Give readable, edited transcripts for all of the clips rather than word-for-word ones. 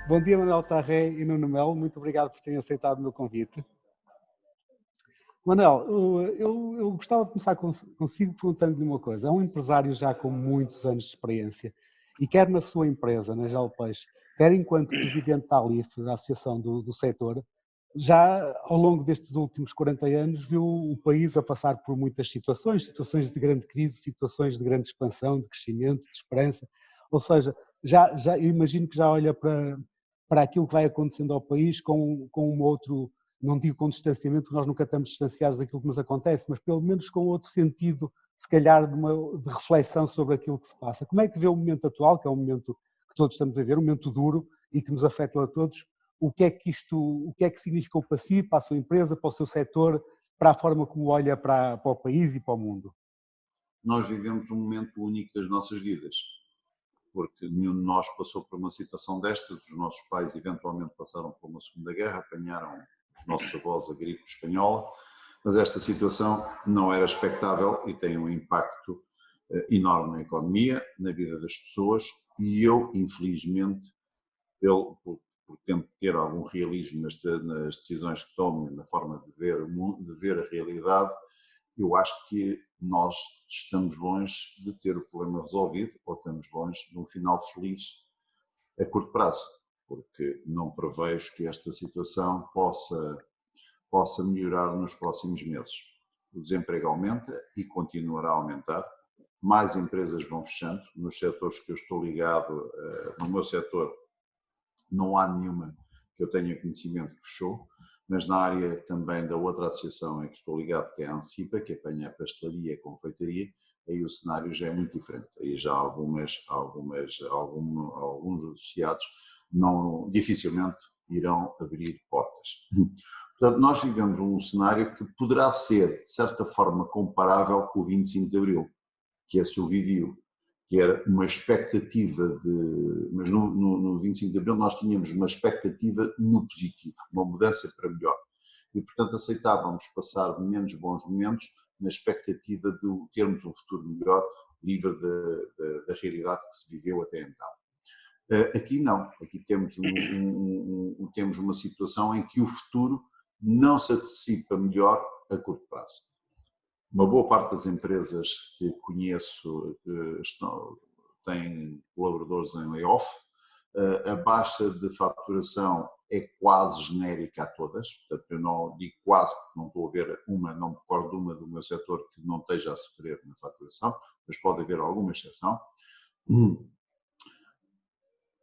Bom dia, Manuel Tarré e Nuno Melo. Muito obrigado por terem aceitado o meu convite. Manuel, eu gostava de começar consigo perguntando-lhe uma coisa. É um empresário já com muitos anos de experiência e quer na sua empresa, na Gel Peixe, quer enquanto presidente da ALIF, da Associação do Setor, já ao longo destes últimos 40 anos viu o país a passar por muitas situações, situações de grande crise, situações de grande expansão, de crescimento, de esperança. Ou seja, eu imagino que já olha para aquilo que vai acontecendo ao país com um outro, não digo com distanciamento, porque nós nunca estamos distanciados daquilo que nos acontece, mas pelo menos com outro sentido, se calhar de reflexão sobre aquilo que se passa. Como é que vê o momento atual, que é um momento que todos estamos a ver, um momento duro e que nos afeta a todos? O que é que significou para si, para a sua empresa, para o seu setor, para a forma como olha para o país e para o mundo? Nós vivemos um momento único das nossas vidas, porque nenhum de nós passou por uma situação destas, os nossos pais eventualmente passaram por uma Segunda Guerra, apanharam os nossos avós a gripe espanhola, mas esta situação não era expectável e tem um impacto enorme na economia, na vida das pessoas, e eu, infelizmente, por ter algum realismo nas decisões que tomo, na forma de ver o mundo, de ver a realidade, eu acho que nós estamos longe de ter o problema resolvido ou estamos longe de um final feliz a curto prazo, porque não prevejo que esta situação possa melhorar nos próximos meses. O desemprego aumenta e continuará a aumentar, mais empresas vão fechando, nos setores que eu estou ligado, no meu setor não há nenhuma que eu tenha conhecimento que fechou, mas na área também da outra associação em que estou ligado, que é a ANSIPA, que apanha a pastelaria e a confeitaria, aí o cenário já é muito diferente. Aí já alguns associados dificilmente irão abrir portas. Portanto, nós vivemos um cenário que poderá ser, de certa forma, comparável com o 25 de Abril, que é sobreviviu, que era uma expectativa mas no 25 de Abril nós tínhamos uma expectativa no positivo, uma mudança para melhor. E, portanto, aceitávamos passar menos bons momentos na expectativa de termos um futuro melhor, livre da realidade que se viveu até então. Aqui não, aqui temos uma situação em que o futuro não se antecipa melhor a curto prazo. Uma boa parte das empresas que conheço têm colaboradores em layoff, a baixa de faturação é quase genérica a todas, portanto eu não digo quase porque não estou a ver não me recordo de uma do meu setor que não esteja a sofrer na faturação, mas pode haver alguma exceção.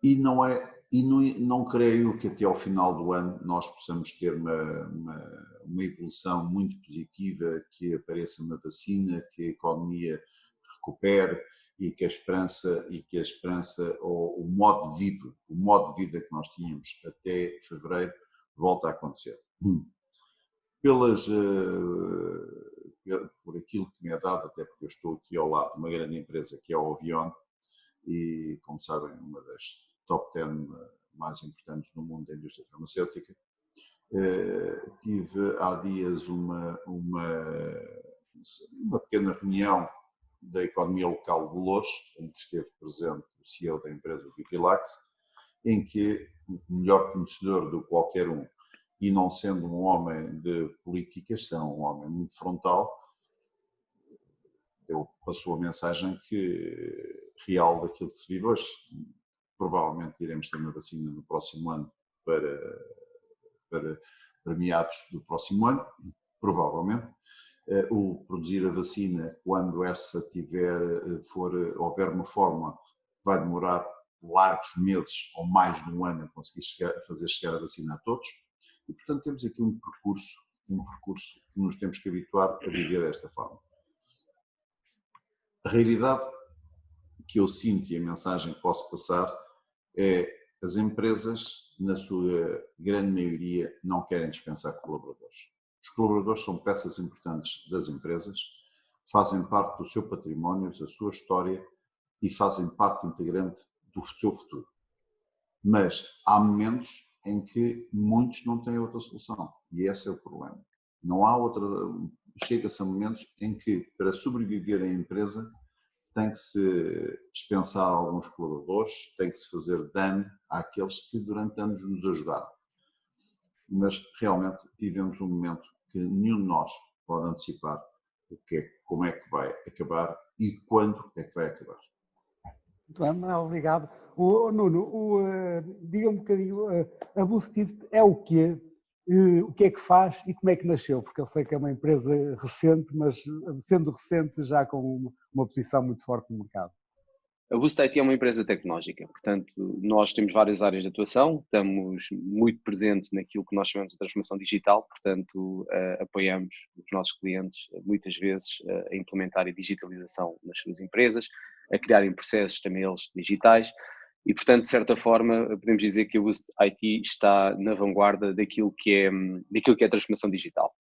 E não creio que até ao final do ano nós possamos ter uma evolução muito positiva, que apareça uma vacina, que a economia recupere e que a esperança ou o modo de vida que nós tínhamos até fevereiro volta a acontecer. Pelas, por aquilo que me é dado, até porque eu estou aqui ao lado de uma grande empresa que é a Ovion, e, como sabem, uma das top 10 mais importantes no mundo da indústria farmacêutica. Tive há dias uma pequena reunião da economia local de Loures, em que esteve presente o CEO da empresa Vitilax, em que, melhor conhecedor do que qualquer um, e não sendo um homem de políticas, são um homem muito frontal, passou a mensagem real daquilo que se vive hoje. Provavelmente iremos ter uma vacina no próximo ano para meados do próximo ano, provavelmente. O produzir a vacina, quando essa houver uma fórmula, vai demorar largos meses ou mais de um ano a conseguir fazer chegar a vacina a todos. E, portanto, temos aqui um percurso que nos temos que habituar a viver desta forma. A realidade que eu sinto e a mensagem que posso passar é: as empresas, na sua grande maioria, não querem dispensar colaboradores. Os colaboradores são peças importantes das empresas, fazem parte do seu património, da sua história e fazem parte integrante do seu futuro. Mas há momentos em que muitos não têm outra solução e esse é o problema. Não há outra. Chega-se a momentos em que, para sobreviver a empresa, tem que se dispensar alguns colaboradores, tem que se fazer dano àqueles que durante anos nos ajudaram. Mas realmente vivemos um momento que nenhum de nós pode antecipar como é que vai acabar e quando é que vai acabar. Muito bem, Manuel, obrigado. Nuno, diga um bocadinho, a Boostit é o quê? O que é que faz e como é que nasceu? Porque eu sei que é uma empresa recente, mas sendo recente já com uma posição muito forte no mercado. A Boost IT é uma empresa tecnológica, portanto, nós temos várias áreas de atuação, estamos muito presentes naquilo que nós chamamos de transformação digital, portanto, apoiamos os nossos clientes, muitas vezes, a implementar a digitalização nas suas empresas, a criarem processos também eles digitais, e, portanto, de certa forma, podemos dizer que a Boost IT está na vanguarda daquilo que é a transformação digital.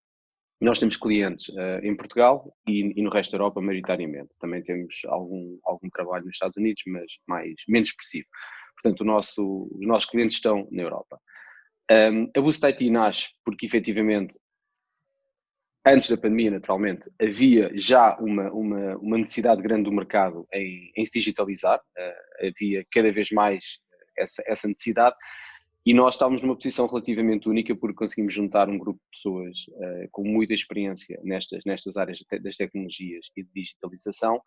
Nós temos clientes em Portugal e no resto da Europa, maioritariamente. Também temos algum trabalho nos Estados Unidos, mas menos expressivo. Portanto, os nossos clientes estão na Europa. A Boost IT nasce porque, efetivamente, antes da pandemia, naturalmente, havia já uma necessidade grande do mercado em se digitalizar. Havia cada vez mais essa necessidade. E nós estávamos numa posição relativamente única porque conseguimos juntar um grupo de pessoas com muita experiência nestas áreas das tecnologias e de digitalização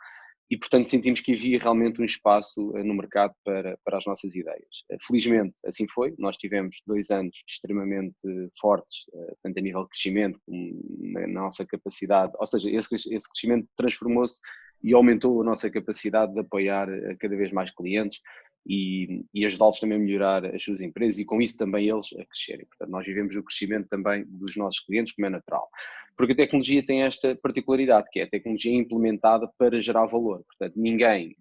e, portanto, sentimos que havia realmente um espaço no mercado para as nossas ideias. Felizmente, assim foi. Nós tivemos 2 anos extremamente fortes, tanto a nível de crescimento como na nossa capacidade, ou seja, esse crescimento transformou-se e aumentou a nossa capacidade de apoiar cada vez mais clientes e ajudá-los também a melhorar as suas empresas e com isso também eles a crescerem. Portanto, nós vivemos o crescimento também dos nossos clientes, como é natural. Porque a tecnologia tem esta particularidade, que é a tecnologia implementada para gerar valor. Portanto, ninguém,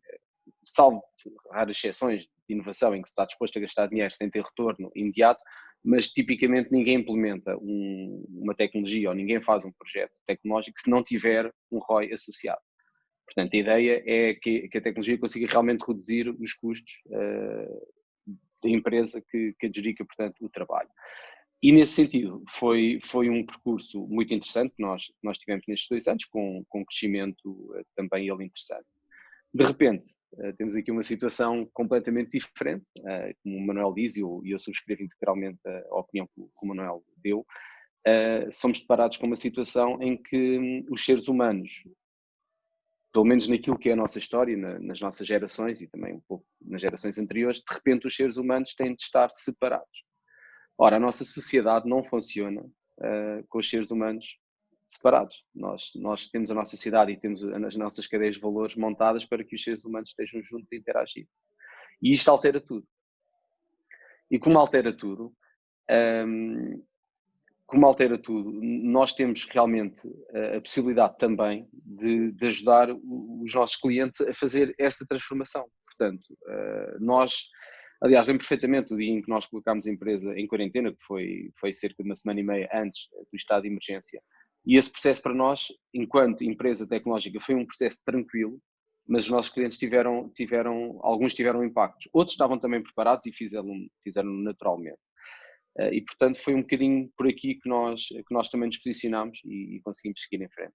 salvo raras exceções de inovação em que se está disposto a gastar dinheiro sem ter retorno imediato, mas tipicamente ninguém implementa uma tecnologia ou ninguém faz um projeto tecnológico se não tiver um ROI associado. Portanto, a ideia é que a tecnologia consiga realmente reduzir os custos da empresa que adjudica, portanto, o trabalho. E nesse sentido, foi um percurso muito interessante que nós tivemos nestes 2 anos, com um crescimento também ele interessante. De repente, temos aqui uma situação completamente diferente, como o Manuel diz, e eu subscrevo integralmente a opinião que o Manuel deu. Somos deparados com uma situação em que os seres humanos, pelo menos naquilo que é a nossa história, nas nossas gerações e também um pouco nas gerações anteriores, de repente os seres humanos têm de estar separados. Ora, a nossa sociedade não funciona com os seres humanos separados. Nós temos a nossa sociedade e temos as nossas cadeias de valores montadas para que os seres humanos estejam juntos e interagir. E isto altera tudo. E como altera tudo, nós temos realmente a possibilidade também de ajudar os nossos clientes a fazer essa transformação. Portanto, aliás, lembro perfeitamente o dia em que nós colocámos a empresa em quarentena, que foi cerca de 1 semana e meia antes do estado de emergência. E esse processo para nós, enquanto empresa tecnológica, foi um processo tranquilo, mas os nossos clientes alguns tiveram impactos. Outros estavam também preparados e fizeram naturalmente. E, portanto, foi um bocadinho por aqui que nós também nos posicionámos e conseguimos seguir em frente.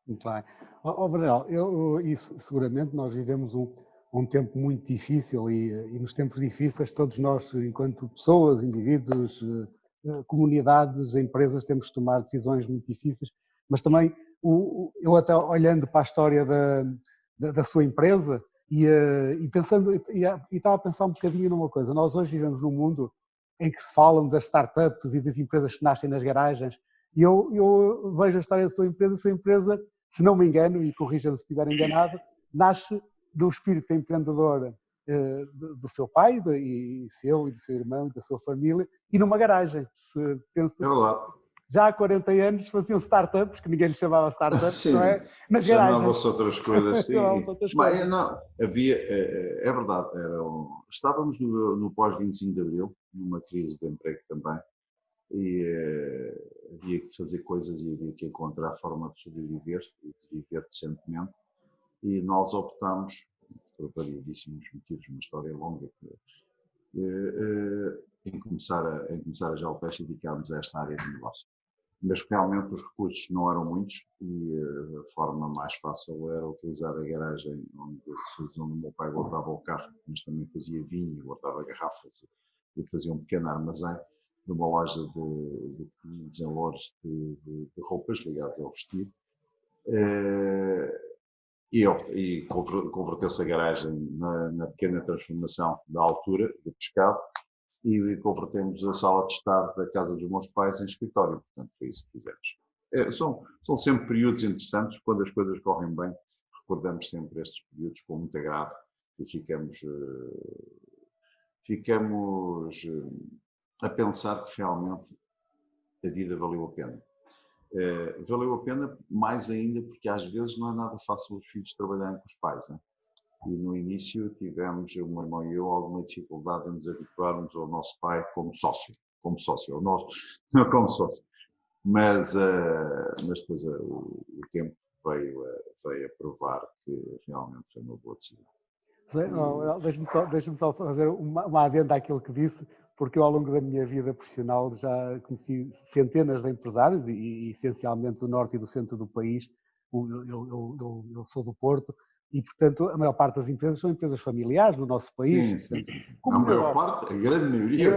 Muito bem. Manuel, isso, seguramente nós vivemos um tempo muito difícil e nos tempos difíceis todos nós, enquanto pessoas, indivíduos, comunidades, empresas, temos de tomar decisões muito difíceis, mas também eu até olhando para a história da sua empresa e pensando, e estava a pensar um bocadinho numa coisa, nós hoje vivemos num mundo em que se falam das startups e das empresas que nascem nas garagens, e eu vejo a história da sua empresa, se não me engano, e corrija-me se estiver enganado, nasce do espírito empreendedor do seu pai, e seu, e do seu irmão, e da sua família, e numa garagem. Se penso, já há 40 anos faziam startups, que ninguém lhe chamava startups, não é? Nas garagens. Chamavam-se outras coisas, sim. Mas, não, havia, é verdade, estávamos no pós-25 de Abril, numa crise de emprego também, e havia que fazer coisas e havia que encontrar a forma de sobreviver e de viver decentemente, e nós optámos, por variedíssimos motivos, uma história longa, em começar a Jalpeste e dedicarmos a esta área de negócio. mas realmente os recursos não eram muitos e a forma mais fácil era utilizar a garagem onde o meu pai guardava o carro, mas também fazia vinho, guardava garrafas e fazia um pequeno armazém numa loja de desenvolvedores de roupas ligados ao vestido. E converteu-se a garagem na pequena transformação da altura de pescado e convertemos a sala de estar da casa dos meus pais em escritório. Portanto, foi isso que fizemos. São sempre períodos interessantes. Quando as coisas correm bem, recordamos sempre estes períodos com muito agrado e ficamos a pensar que realmente a vida valeu a pena. Valeu a pena mais ainda porque às vezes não é nada fácil os filhos trabalharem com os pais. Hein? E no início tivemos, o meu irmão e eu, alguma dificuldade em nos habituarmos ao nosso pai como sócio, não como sócio. Mas depois o tempo veio a provar que realmente foi uma boa decisão. Deixa-me só fazer uma adenda àquilo que disse, porque eu ao longo da minha vida profissional já conheci centenas de empresários e essencialmente do norte e do centro do país. Eu sou do Porto e, portanto, a maior parte das empresas são empresas familiares no nosso país. Sim. Como a maior parte, a grande maioria,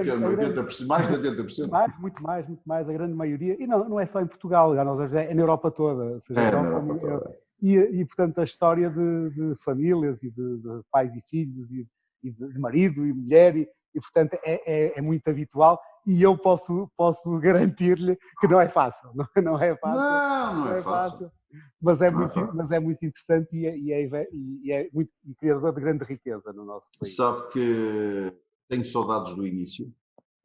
mais de 80%. Muito mais, a grande maioria. E não é só em Portugal, é na Europa toda. Ou seja, na Europa toda. E, portanto, a história de famílias e de pais e filhos e de marido e mulher, e portanto, é muito habitual. E eu posso garantir-lhe que não é fácil. Não é fácil. Não é fácil. Mas é muito interessante e é muito criador de grande riqueza no nosso país. Sabe que tenho saudades do início,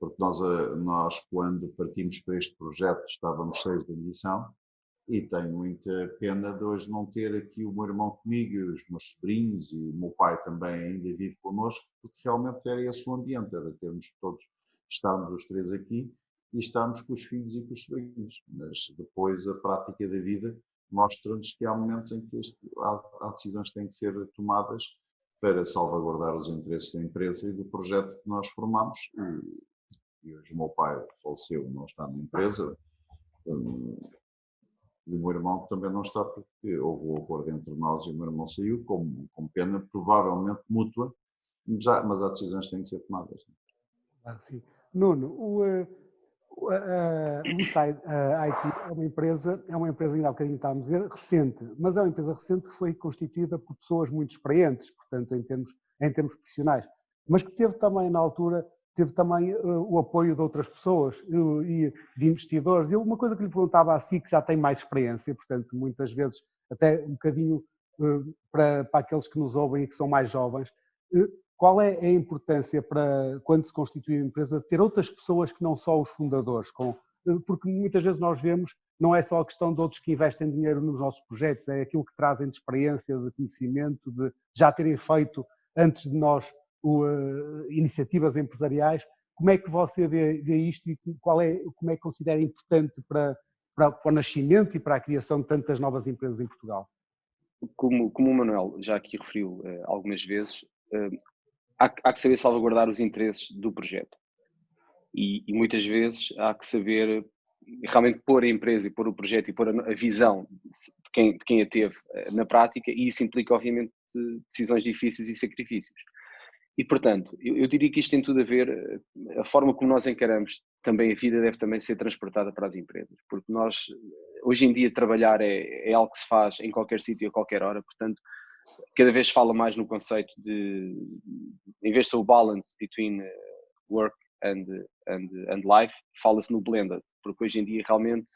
porque nós quando partimos para este projeto estávamos cheios de ambição e tenho muita pena de hoje não ter aqui o meu irmão comigo, os meus sobrinhos e o meu pai também ainda vive connosco, porque realmente era esse o ambiente, era estarmos os três aqui e estarmos com os filhos e com os sobrinhos. Mas depois a prática da vida mostra-nos que há momentos em que há decisões que têm que ser tomadas para salvaguardar os interesses da empresa e do projeto que nós formamos. E hoje o meu pai faleceu, não está na empresa, e o meu irmão também não está porque houve um acordo entre nós e o meu irmão saiu, com pena provavelmente mútua, mas há decisões que têm que ser tomadas. Claro que sim. Nuno, o Side IT é uma empresa, ainda há bocadinho estávamos a dizer, recente, mas é uma empresa recente que foi constituída por pessoas muito experientes, portanto, em termos profissionais, mas que teve também, na altura, o apoio de outras pessoas e de investidores. E uma coisa que lhe perguntava a si, que já tem mais experiência, portanto, muitas vezes, até um bocadinho para aqueles que nos ouvem e que são mais jovens, qual é a importância para, quando se constitui a empresa, ter outras pessoas que não só os fundadores? Porque muitas vezes nós vemos, não é só a questão de outros que investem dinheiro nos nossos projetos, é aquilo que trazem de experiência, de conhecimento, de já terem feito antes de nós iniciativas empresariais. Como é que você vê isto e como é que considera importante para o nascimento e para a criação de tantas novas empresas em Portugal? Como o Manuel já aqui referiu algumas vezes, há que saber salvaguardar os interesses do projeto e muitas vezes há que saber realmente pôr a empresa e pôr o projeto e pôr a visão de quem a teve na prática, e isso implica obviamente decisões difíceis e sacrifícios. E portanto, eu diria que isto tem tudo a ver, a forma como nós encaramos também a vida deve também ser transportada para as empresas, porque nós hoje em dia trabalhar é algo que se faz em qualquer sítio a qualquer hora, portanto cada vez fala mais no conceito de, em vez de ser o balance between work and life, fala-se no blended, porque hoje em dia realmente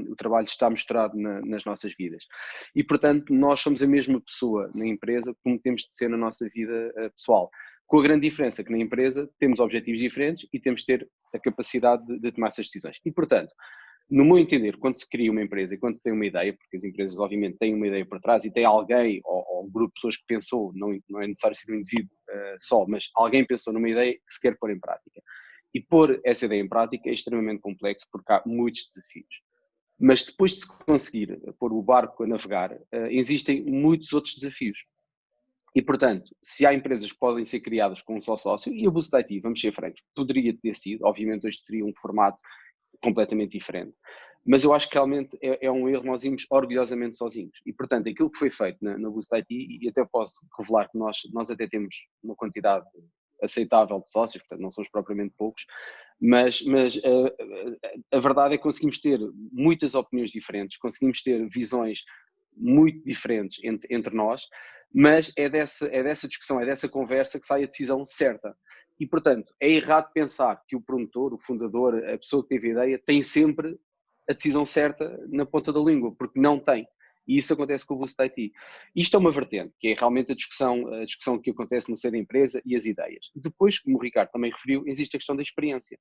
o trabalho está misturado nas nossas vidas. E portanto nós somos a mesma pessoa na empresa como temos de ser na nossa vida pessoal. Com a grande diferença que na empresa temos objetivos diferentes e temos de ter a capacidade de tomar essas decisões. E portanto, no meu entender, quando se cria uma empresa e quando se tem uma ideia, porque as empresas obviamente têm uma ideia por trás e tem alguém ou um grupo de pessoas que pensou, não é necessário ser um indivíduo só, mas alguém pensou numa ideia que se quer pôr em prática. E pôr essa ideia em prática é extremamente complexo porque há muitos desafios. Mas depois de se conseguir pôr o barco a navegar, existem muitos outros desafios. E, portanto, se há empresas que podem ser criadas com um só sócio, e a Boost IT, vamos ser francos, poderia ter sido, obviamente hoje teria um formato completamente diferente. mas eu acho que realmente é um erro nós irmos orgulhosamente sozinhos. E, portanto, aquilo que foi feito na Boost IT, e até posso revelar que nós até temos uma quantidade aceitável de sócios, portanto não somos propriamente poucos, mas a verdade é que conseguimos ter muitas opiniões diferentes, conseguimos ter visões muito diferentes entre nós, mas é dessa discussão, é dessa conversa que sai a decisão certa. E, portanto, é errado pensar que o promotor, o fundador, a pessoa que teve a ideia, tem sempre a decisão certa na ponta da língua, porque não tem. E isso acontece com o Boost IT. Isto é uma vertente, que é realmente a discussão que acontece no seio da empresa e as ideias. Depois, como o Ricardo também referiu, existe a questão da experiência.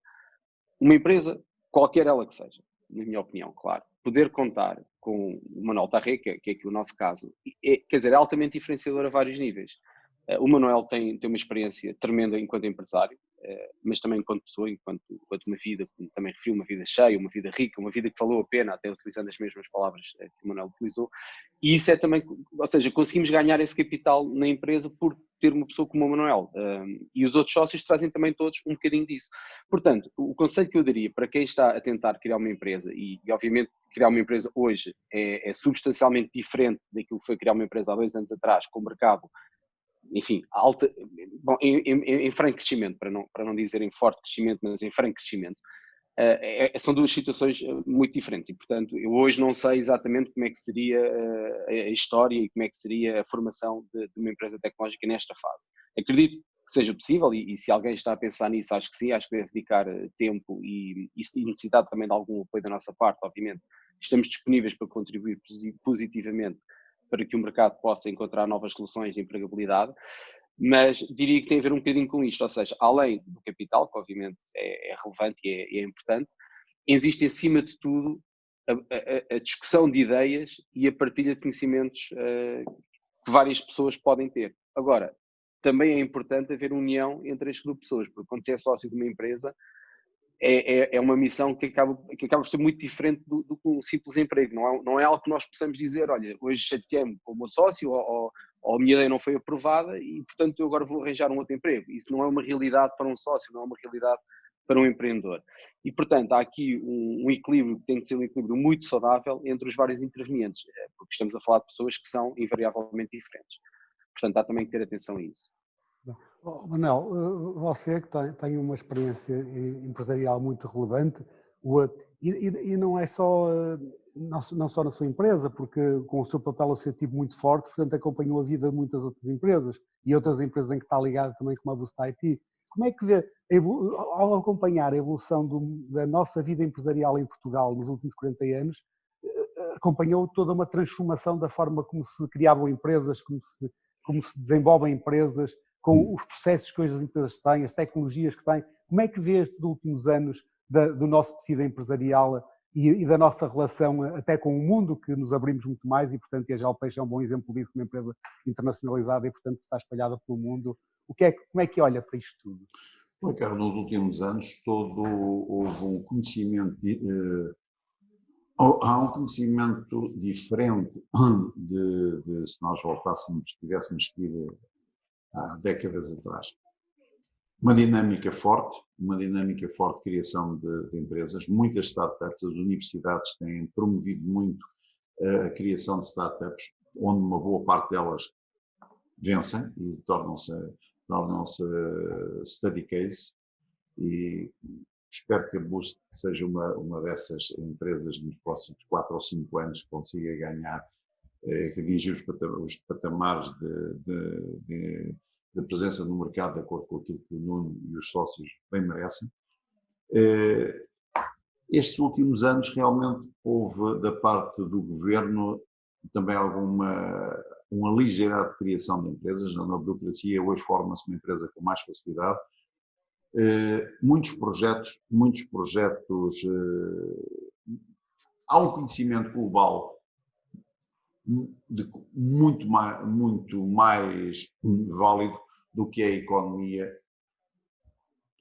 Uma empresa, qualquer ela que seja, na minha opinião, claro, poder contar com o Manuel Tarré, que é aqui o nosso caso, quer dizer, é altamente diferenciador a vários níveis. O Manuel tem uma experiência tremenda enquanto empresário, mas também enquanto pessoa, enquanto uma vida, como também referiu, uma vida cheia, uma vida rica, uma vida que valeu a pena, até utilizando as mesmas palavras que o Manuel utilizou. E isso é também, ou seja, conseguimos ganhar esse capital na empresa por ter uma pessoa como o Manuel. E os outros sócios trazem também todos um bocadinho disso. Portanto, o conselho que eu daria para quem está a tentar criar uma empresa, e obviamente criar uma empresa hoje é substancialmente diferente daquilo que foi criar uma empresa há 2 anos atrás, com o mercado, enfim, em franco crescimento, para não dizer em forte crescimento, mas em franco crescimento. São duas situações muito diferentes e, portanto, eu hoje não sei exatamente como é que seria a história e como é que seria a formação de uma empresa tecnológica nesta fase. Acredito que seja possível e se alguém está a pensar nisso, acho que sim, acho que deve dedicar tempo e necessitar também de algum apoio da nossa parte, obviamente. Estamos disponíveis para contribuir positivamente para que o mercado possa encontrar novas soluções de empregabilidade, mas diria que tem a ver um bocadinho com isto, ou seja, além do capital, que obviamente é relevante e é importante, existe acima de tudo a discussão de ideias e a partilha de conhecimentos que várias pessoas podem ter. Agora, também é importante haver união entre este grupo de pessoas, porque quando você é sócio de uma empresa, é uma missão que acaba por ser muito diferente do que um simples emprego. Não é algo que nós possamos dizer, olha, hoje chateei-me com o meu sócio ou a minha ideia não foi aprovada e, portanto, eu agora vou arranjar um outro emprego. Isso não é uma realidade para um sócio, não é uma realidade para um empreendedor. E, portanto, há aqui um equilíbrio que tem de ser um equilíbrio muito saudável entre os vários intervenientes, porque estamos a falar de pessoas que são invariavelmente diferentes. Portanto, há também que ter atenção a isso. Manel, você que tem uma experiência empresarial muito relevante, e não é só, não só na sua empresa, porque com o seu papel associativo muito forte, portanto acompanhou a vida de muitas outras empresas e outras empresas em que está ligado também, como a Boost IT. Como é que vê, ao acompanhar a evolução da nossa vida empresarial em Portugal nos últimos 40 anos, acompanhou toda uma transformação da forma como se criavam empresas, como se desenvolvem empresas, com os processos que hoje as empresas têm, as tecnologias que têm. Como é que vê estes últimos anos do nosso tecido empresarial e da nossa relação até com o mundo, que nos abrimos muito mais e, portanto, a Jalpeixe é um bom exemplo disso, uma empresa internacionalizada e, portanto, que está espalhada pelo mundo. Como é que olha para isto tudo? Ricardo, nos últimos anos houve um conhecimento, há um conhecimento diferente de se nós tivéssemos que ir há décadas atrás. Uma dinâmica forte de criação de empresas, muitas startups, as universidades têm promovido muito a criação de startups, onde uma boa parte delas vencem e tornam-se study case, e espero que a Boost seja uma dessas empresas nos próximos 4 ou 5 anos que consiga ganhar, que atingir os patamares de presença no mercado, de acordo com aquilo que o Nuno e os sócios bem merecem. Estes últimos anos realmente houve da parte do governo também um aligerar de criação de empresas. Na burocracia hoje forma-se uma empresa com mais facilidade. Muitos projetos, há um conhecimento global muito mais válido do que a economia.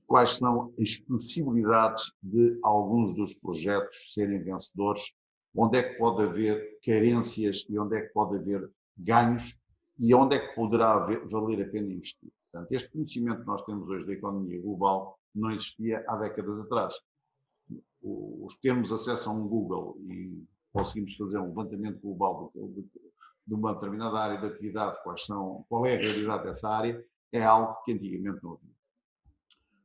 Quais são as possibilidades de alguns dos projetos serem vencedores, onde é que pode haver carências e onde é que pode haver ganhos e onde é que poderá valer a pena investir. Portanto, este conhecimento que nós temos hoje da economia global não existia há décadas atrás. os termos acesso a um Google e conseguimos fazer um levantamento global de uma determinada área de atividade, qual é a realidade dessa área, é algo que antigamente não havia.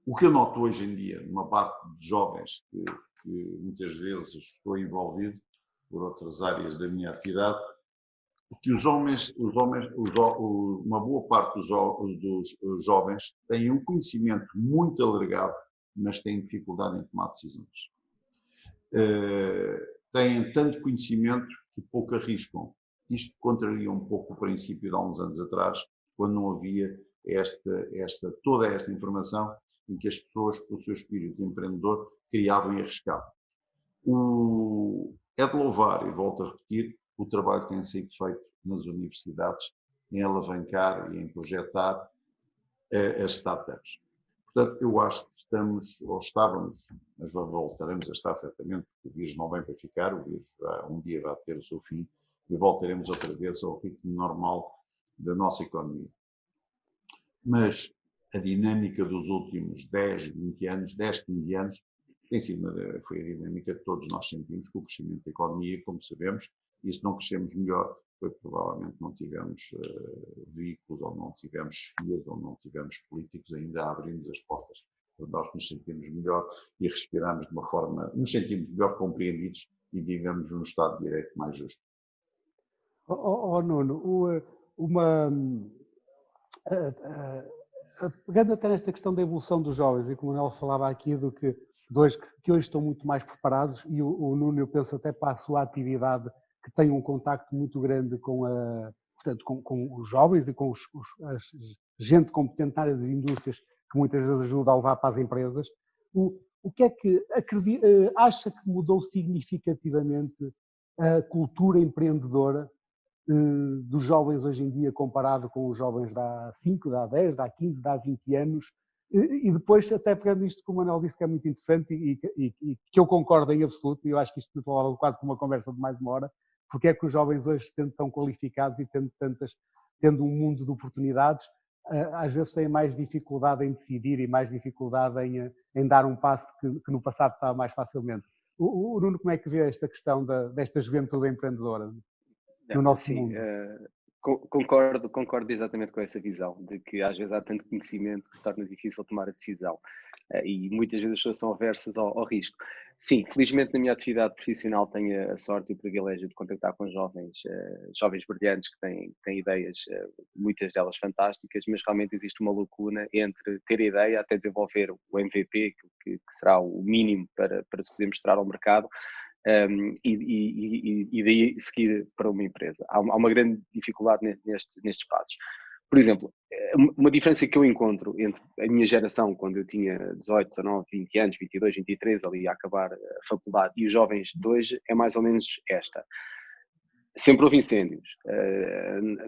O que eu noto hoje em dia, numa parte de jovens que muitas vezes estou envolvido por outras áreas da minha atividade, que uma boa parte dos jovens têm um conhecimento muito alargado, mas têm dificuldade em tomar decisões. Têm tanto conhecimento que pouco arriscam. Isto contraria um pouco o princípio de há uns anos atrás, quando não havia toda esta informação em que as pessoas, pelo seu espírito empreendedor, criavam e arriscavam. É de louvar, e volto a repetir, o trabalho que tem sido feito nas universidades em alavancar e em projetar as startups. Portanto, eu acho que estávamos, mas voltaremos a estar certamente, porque o vírus não vem para ficar, o vírus um dia vai ter o seu fim e voltaremos outra vez ao ritmo normal da nossa economia. Mas a dinâmica dos últimos 10, 20 anos, 10, 15 anos, foi a dinâmica que todos nós sentimos com o crescimento da economia, como sabemos, e se não crescemos melhor, foi provavelmente não tivemos veículos, ou não tivemos FIAs, ou não tivemos políticos ainda a abrir-nos as portas. Nós nos sentimos melhor e respiramos de uma forma, nos sentimos melhor compreendidos e vivemos num Estado de Direito mais justo. Nuno, pegando até nesta questão da evolução dos jovens, e como o Manuel falava aqui do que hoje estão muito mais preparados, e o Nuno, eu penso até para a sua atividade, que tem um contacto muito grande com os jovens e com a gente competente na área das indústrias, que muitas vezes ajuda a levar para as empresas. O que é que acha que mudou significativamente a cultura empreendedora dos jovens hoje em dia comparado com os jovens de há 5, de há 10, de há 15, de há 20 anos? E depois, até pegando isto que o Manuel disse, que é muito interessante e que eu concordo em absoluto, e eu acho que isto falava quase como uma conversa de mais uma hora, porque é que os jovens hoje, sendo tão qualificados e tendo um mundo de oportunidades, às vezes têm mais dificuldade em decidir e mais dificuldade em dar um passo que no passado estava mais facilmente. O Nuno, como é que vê esta questão desta juventude empreendedora no nosso mundo? Concordo exatamente com essa visão, de que às vezes há tanto conhecimento que se torna difícil tomar a decisão e muitas vezes as pessoas são aversas ao risco. Sim, felizmente na minha atividade profissional tenho a sorte e o privilégio de contactar com jovens brilhantes que têm ideias, muitas delas fantásticas, mas realmente existe uma lacuna entre ter a ideia até desenvolver o MVP, que será o mínimo para se poder mostrar ao mercado, e daí seguir para uma empresa. Há uma grande dificuldade nestes passos. Por exemplo, uma diferença que eu encontro entre a minha geração, quando eu tinha 18, 19, 20 anos, 22, 23, ali a acabar a faculdade, e os jovens de hoje, é mais ou menos esta. Sempre houve incêndios.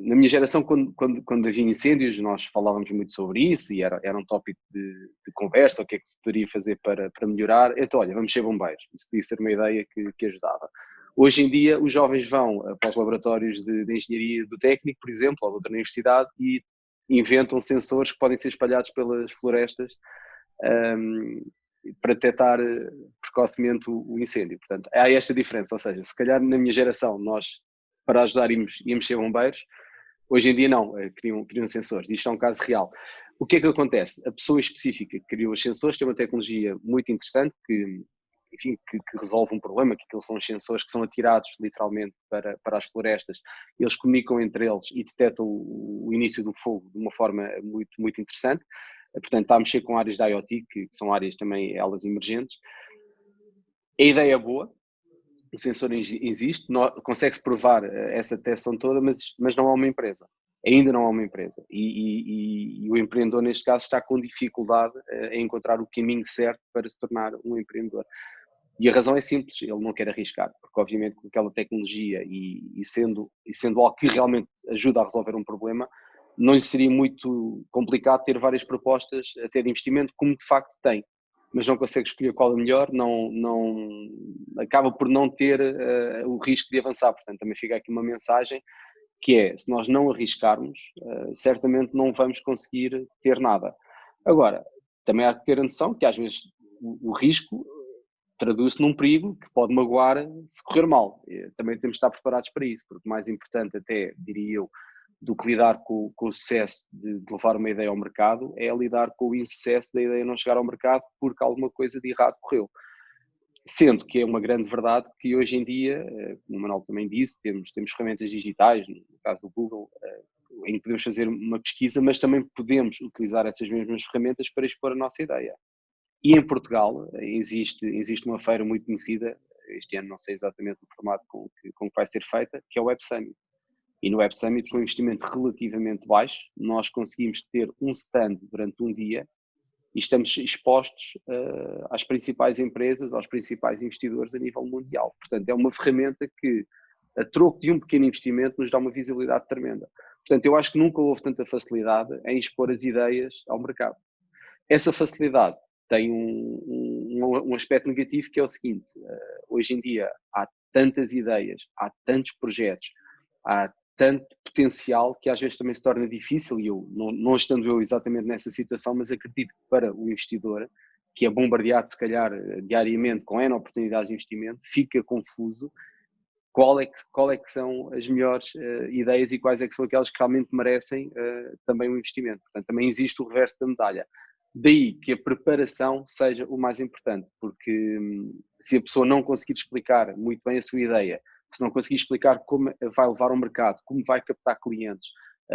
Na minha geração, quando havia incêndios, nós falávamos muito sobre isso e era um tópico de conversa, o que é que se poderia fazer para melhorar. Então, olha, vamos ser bombeiros. Isso podia ser uma ideia que ajudava. Hoje em dia, os jovens vão para os laboratórios de engenharia do técnico, por exemplo, ou de outra universidade, e inventam sensores que podem ser espalhados pelas florestas para detectar precocemente o incêndio. Portanto, há esta diferença. Ou seja, se calhar na minha geração nós, para ajudar, íamos ser bombeiros. Hoje em dia não, criam sensores. Isto é um caso real. O que é que acontece? A pessoa específica que criou os sensores tem uma tecnologia muito interessante que resolve um problema, que aqueles são os sensores que são atirados literalmente para as florestas. Eles comunicam entre eles e detectam o início do fogo de uma forma muito, muito interessante. Portanto, está a mexer com áreas da IoT, que são áreas também elas emergentes. A ideia é boa. O sensor existe, consegue-se provar essa detecção toda, mas não há uma empresa. Ainda não há uma empresa. E o empreendedor, neste caso, está com dificuldade em encontrar o caminho certo para se tornar um empreendedor. E a razão é simples, ele não quer arriscar, porque obviamente com aquela tecnologia e sendo algo que realmente ajuda a resolver um problema, não lhe seria muito complicado ter várias propostas até de investimento, como de facto tem. Mas não consegue escolher qual é melhor, acaba por não ter o risco de avançar. Portanto, também fica aqui uma mensagem que é, se nós não arriscarmos, certamente não vamos conseguir ter nada. Agora, também há que ter a noção que às vezes o risco traduz-se num perigo que pode magoar se correr mal. Também temos de estar preparados para isso, porque mais importante até, diria eu, do que lidar com o sucesso de levar uma ideia ao mercado, é lidar com o insucesso da ideia não chegar ao mercado porque alguma coisa de errado correu. Sendo que é uma grande verdade que hoje em dia, como o Manuel também disse, temos ferramentas digitais, no caso do Google, em que podemos fazer uma pesquisa, mas também podemos utilizar essas mesmas ferramentas para expor a nossa ideia. E em Portugal existe uma feira muito conhecida, este ano não sei exatamente o formato com que vai ser feita, que é o Web Summit. E no Web Summit, com um investimento relativamente baixo, nós conseguimos ter um stand durante um dia e estamos expostos às principais empresas, aos principais investidores a nível mundial. Portanto, é uma ferramenta que, a troco de um pequeno investimento, nos dá uma visibilidade tremenda. Portanto, eu acho que nunca houve tanta facilidade em expor as ideias ao mercado. Essa facilidade tem um aspecto negativo, que é o seguinte: hoje em dia há tantas ideias, há tantos projetos, há tanto potencial que às vezes também se torna difícil, e eu, não estando eu exatamente nessa situação, mas acredito que para o investidor, que é bombardeado se calhar diariamente com N oportunidades de investimento, fica confuso qual é que são as melhores ideias e quais é que são aquelas que realmente merecem também um investimento. Portanto, também existe o reverso da medalha. Daí que a preparação seja o mais importante, porque se a pessoa não conseguir explicar muito bem a sua ideia, se não conseguir explicar como vai levar ao mercado, como vai captar clientes,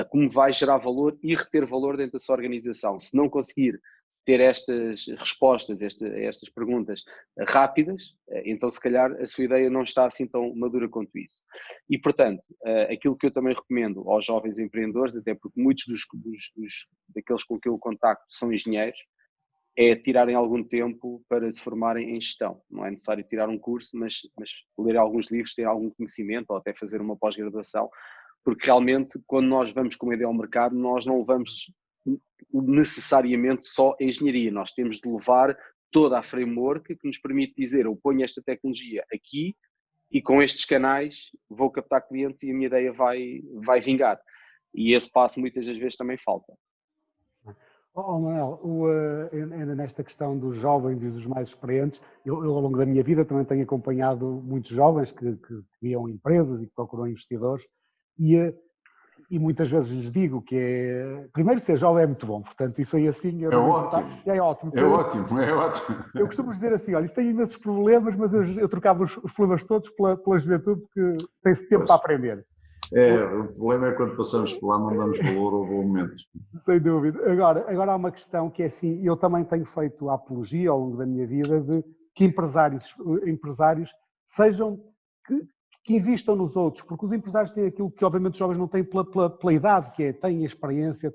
como vai gerar valor e reter valor dentro da sua organização, se não conseguir ter estas respostas a estas perguntas rápidas, então se calhar a sua ideia não está assim tão madura quanto isso. E portanto, aquilo que eu também recomendo aos jovens empreendedores, até porque muitos daqueles com que eu contacto são engenheiros, é tirarem algum tempo para se formarem em gestão. Não é necessário tirar um curso, mas ler alguns livros, ter algum conhecimento ou até fazer uma pós-graduação, porque realmente quando nós vamos com uma ideia ao mercado, nós não vamos necessariamente só a engenharia, nós temos de levar toda a framework que nos permite dizer: eu ponho esta tecnologia aqui e com estes canais vou captar clientes e a minha ideia vai vingar. E esse passo muitas das vezes também falta. Manuel, ainda nesta questão dos jovens e dos mais experientes, eu ao longo da minha vida também tenho acompanhado muitos jovens que criam empresas e que procuram investidores e muitas vezes lhes digo que primeiro, ser jovem é muito bom, portanto isso aí assim... É ótimo. É ótimo. É ótimo, é ótimo. Eu costumo dizer assim: olha, isso tem imensos problemas, mas eu trocava os problemas todos pela juventude, que tem-se tempo para aprender. O problema é quando passamos por lá, não damos valor ao bom momento. Sem dúvida. Agora há uma questão que é assim: eu também tenho feito a apologia ao longo da minha vida de que empresários sejam, que investam nos outros, porque os empresários têm aquilo que obviamente os jovens não têm pela idade, que é: têm a experiência,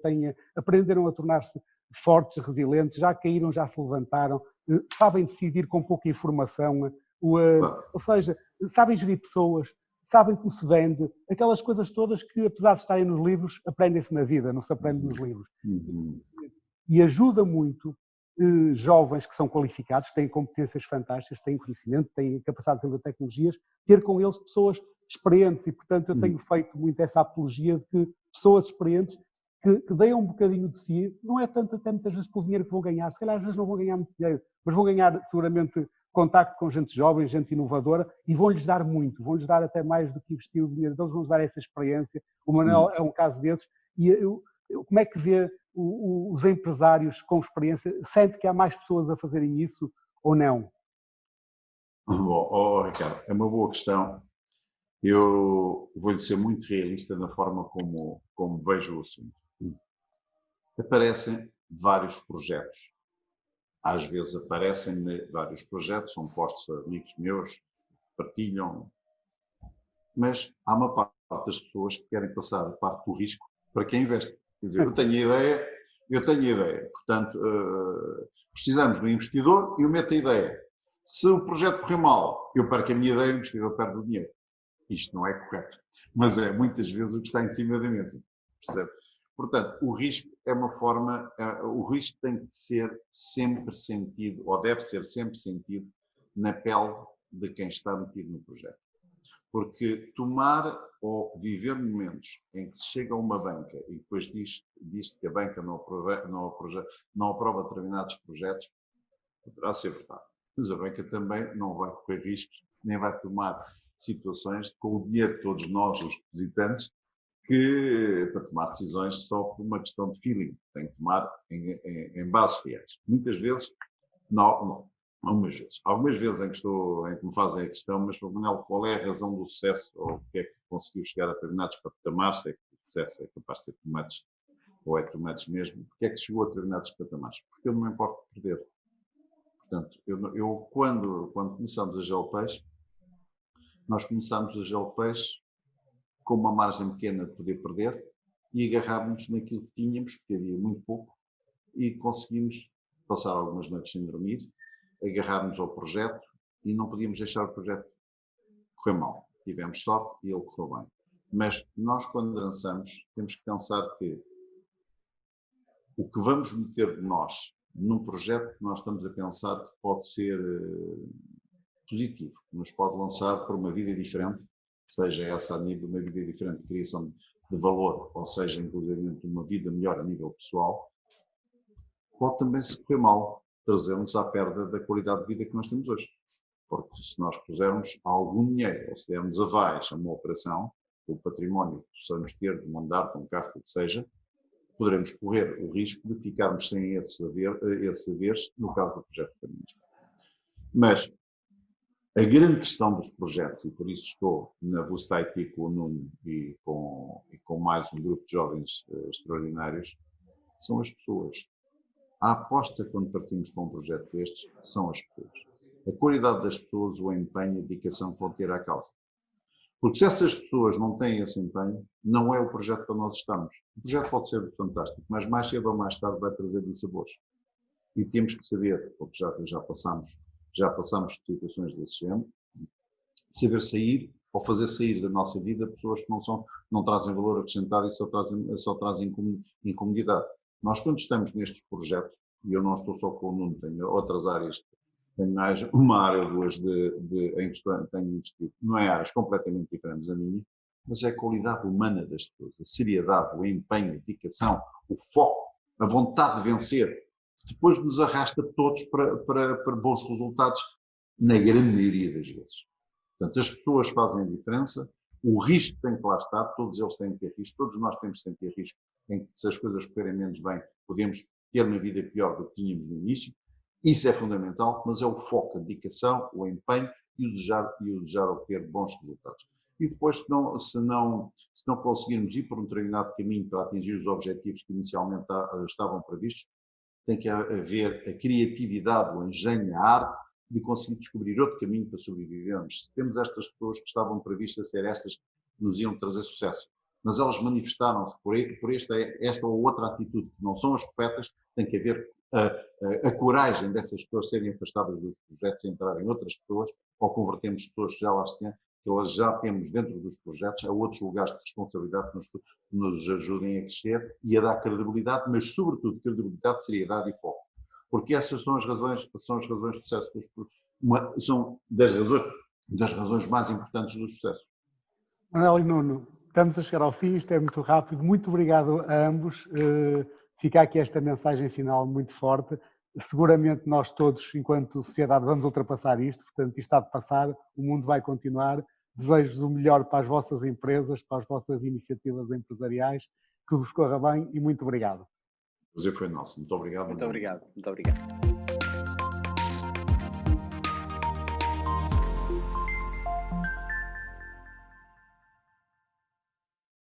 aprenderam a tornar-se fortes, resilientes, já caíram, já se levantaram, sabem decidir com pouca informação, ou seja, sabem gerir pessoas, sabem como se vende, aquelas coisas todas que, apesar de estarem nos livros, aprendem-se na vida, não se aprende nos livros. E ajuda muito jovens que são qualificados, têm competências fantásticas, têm conhecimento, têm capacidade de desenvolver tecnologias, ter com eles pessoas experientes, e portanto eu tenho feito muito essa apologia de que pessoas experientes que deem um bocadinho de si, não é tanto até muitas vezes pelo dinheiro que vão ganhar, se calhar às vezes não vão ganhar muito dinheiro, mas vão ganhar seguramente contacto com gente jovem, gente inovadora, e vão-lhes dar muito, vão-lhes dar até mais do que investir o dinheiro deles, vão-lhes dar essa experiência. O Manuel é um caso desses, e como é que vê os empresários com experiência? Sente que há mais pessoas a fazerem isso ou não? Ricardo, é uma boa questão. Eu vou-lhe ser muito realista na forma como vejo o assunto. Aparecem vários projetos. Às vezes aparecem vários projetos, são postos a amigos meus, partilham, mas há uma parte das pessoas que querem passar a parte do risco para quem investe. Quer dizer, eu tenho a ideia, portanto, precisamos do investidor e eu meto a ideia. Se o projeto correr mal, eu perco a minha ideia e o investidor perde o dinheiro. Isto não é correto, mas é muitas vezes o que está em cima da mesa, percebe? Portanto, o risco é uma forma, o risco tem que ser sempre sentido, ou deve ser sempre sentido, na pele de quem está metido no projeto. Porque tomar ou viver momentos em que se chega a uma banca e depois diz que a banca não aprova determinados projetos, poderá ser verdade. mas a banca também não vai correr riscos, nem vai tomar situações com o dinheiro de todos nós, os depositantes, que para tomar decisões só por uma questão de feeling, tem que tomar em bases reais. Muitas vezes, não, algumas vezes em que me fazem a questão, mas Manuel, qual é a razão do sucesso, ou o que é que conseguiu chegar a determinados patamares, se é que o sucesso é capaz de ser tomates, ou é tomates mesmo, porque é que chegou a determinados patamares? Porque eu não me importo de perder. Portanto, eu quando começamos a GeoPeixe, nós começámos a GeoPeixe com uma margem pequena de poder perder e agarrávamos naquilo que tínhamos, porque havia muito pouco, e conseguimos passar algumas noites sem dormir, agarrarmos ao projeto e não podíamos deixar o projeto correr mal. Tivemos sorte e ele correu bem. Mas nós, quando lançamos, temos que pensar que o que vamos meter de nós num projeto que nós estamos a pensar que pode ser positivo, que nos pode lançar para uma vida diferente, seja essa a nível de uma vida diferente de criação de valor, ou seja, inclusive uma vida melhor a nível pessoal, pode também se correr mal, trazer-nos à perda da qualidade de vida que nós temos hoje. Porque se nós pusermos algum dinheiro, ou se dermos avais a uma operação, o património que possamos ter de um andar, de um carro, o que seja, poderemos correr o risco de ficarmos sem esses haveres no caso do projeto de caminhos. Mas a grande questão dos projetos, e por isso estou na Boost IT com o Nuno e com mais um grupo de jovens extraordinários, são as pessoas. A aposta quando partimos para um projeto destes são as pessoas. A qualidade das pessoas, o empenho, a dedicação que vão ter à causa. Porque se essas pessoas não têm esse empenho, não é o projeto para nós estamos. O projeto pode ser fantástico, mas mais cedo ou mais tarde vai trazer dissabores. E temos que saber, porque já passamos situações desse género, saber sair ou fazer sair da nossa vida pessoas que não trazem valor acrescentado e só trazem incomodidade. Nós, quando estamos nestes projetos, e eu não estou só com o Nuno, tenho outras áreas, tenho mais uma área ou duas em que tenho investido, não é áreas completamente diferentes da minha, mas é a qualidade humana das pessoas, a seriedade, o empenho, a dedicação, o foco, a vontade de vencer, que depois nos arrasta todos para bons resultados, na grande maioria das vezes. Portanto, as pessoas fazem a diferença, o risco tem que lá estar, todos eles têm que ter risco, todos nós temos que ter risco, em que se as coisas correrem menos bem, podemos ter uma vida pior do que tínhamos no início. Isso é fundamental, mas é o foco, a dedicação, o empenho e o desejar obter bons resultados. E depois, se não conseguirmos ir por um determinado caminho para atingir os objetivos que inicialmente estavam previstos, tem que haver a criatividade, o engenho, a arte de conseguir descobrir outro caminho para sobrevivermos. Se temos estas pessoas que estavam previstas a ser estas que nos iam trazer sucesso, mas elas manifestaram-se por esta ou outra atitude, que não são as corretas, tem que haver a coragem dessas pessoas serem afastadas dos projetos e entrarem outras pessoas, ou convertermos pessoas que já temos dentro dos projetos a outros lugares de responsabilidade que nos ajudem a crescer e a dar credibilidade, mas sobretudo credibilidade, seriedade e foco. Porque essas são as razões de sucesso, são das razões mais importantes do sucesso. Manuel e Nuno, estamos a chegar ao fim, isto é muito rápido. Muito obrigado a ambos. Fica aqui esta mensagem final muito forte. Seguramente nós todos, enquanto sociedade, vamos ultrapassar isto. Portanto, isto está de passar, o mundo vai continuar. Desejo o melhor para as vossas empresas, para as vossas iniciativas empresariais. Que vos corra bem e muito obrigado. O prazer foi nosso. Muito obrigado. Muito obrigado.